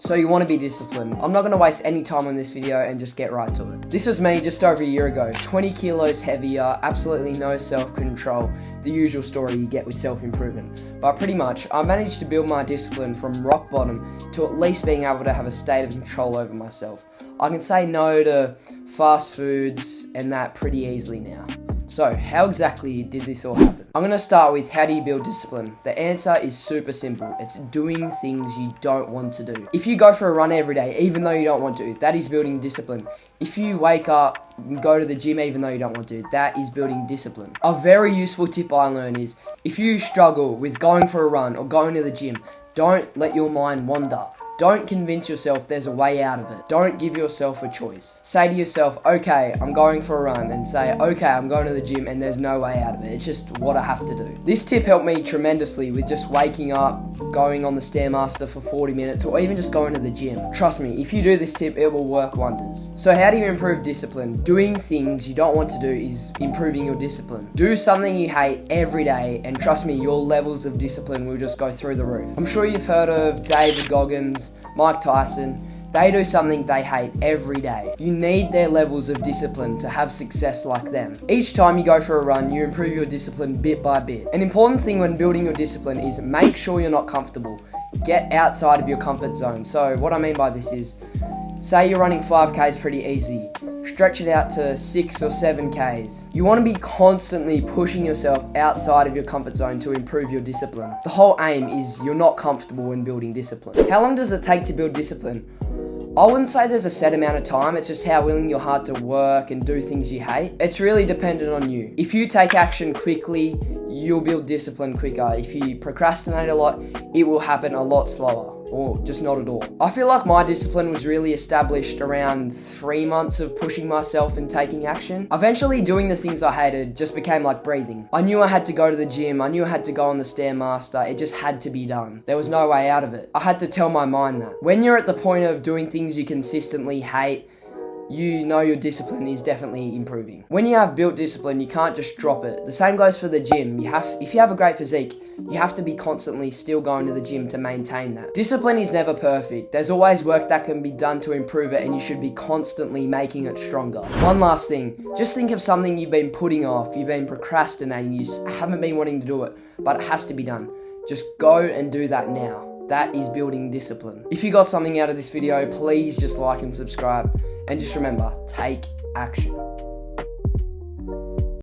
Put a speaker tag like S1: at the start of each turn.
S1: So you want to be disciplined. I'm not going to waste any time on this video and just get right to it. This was me just over a year ago, 20 kilos heavier, absolutely no self-control, the usual story you get with self-improvement. But pretty much, I managed to build my discipline from rock bottom to at least being able to have a state of control over myself. I can say no to fast foods and that pretty easily now. So, how exactly did this all happen? I'm going to start with, how do you build discipline? The answer is super simple. It's doing things you don't want to do. If you go for a run every day, even though you don't want to, that is building discipline. If you wake up and go to the gym even though you don't want to, that is building discipline. A very useful tip I learned is, if you struggle with going for a run or going to the gym, don't let your mind wander. Don't convince yourself there's a way out of it. Don't give yourself a choice. Say to yourself, okay, I'm going for a run, and say, okay, I'm going to the gym and there's no way out of it. It's just what I have to do. This tip helped me tremendously with just waking up, going on the Stairmaster for 40 minutes, or even just going to the gym. Trust me, if you do this tip, it will work wonders. So how do you improve discipline? Doing things you don't want to do is improving your discipline. Do something you hate every day, and trust me, your levels of discipline will just go through the roof. I'm sure you've heard of David Goggins, Mike Tyson. They do something they hate every day. You need their levels of discipline to have success like them. Each time you go for a run, you improve your discipline bit by bit. An important thing when building your discipline is make sure you're not comfortable. Get outside of your comfort zone. So what I mean by this is, say you're running 5Ks pretty easy. Stretch it out to 6 or 7Ks. You want to be constantly pushing yourself outside of your comfort zone to improve your discipline. The whole aim is you're not comfortable when building discipline. How long does it take to build discipline? I wouldn't say there's a set amount of time. It's just how willing you're hard to work and do things you hate. It's really dependent on you. If you take action quickly, you'll build discipline quicker. If you procrastinate a lot, it will happen a lot slower. Or just not at all. I feel like my discipline was really established around 3 months of pushing myself and taking action. Eventually, doing the things I hated just became like breathing. I knew I had to go to the gym. I knew I had to go on the Stairmaster. It just had to be done. There was no way out of it. I had to tell my mind that. When you're at the point of doing things you consistently hate, you know your discipline is definitely improving. When you have built discipline, you can't just drop it. The same goes for the gym. If you have a great physique, you have to be constantly still going to the gym to maintain that. Discipline is never perfect. There's always work that can be done to improve it, and you should be constantly making it stronger. One last thing, just think of something you've been putting off, you've been procrastinating, you haven't been wanting to do it, but it has to be done. Just go and do that now. That is building discipline. If you got something out of this video, please just like and subscribe. And just remember, take action.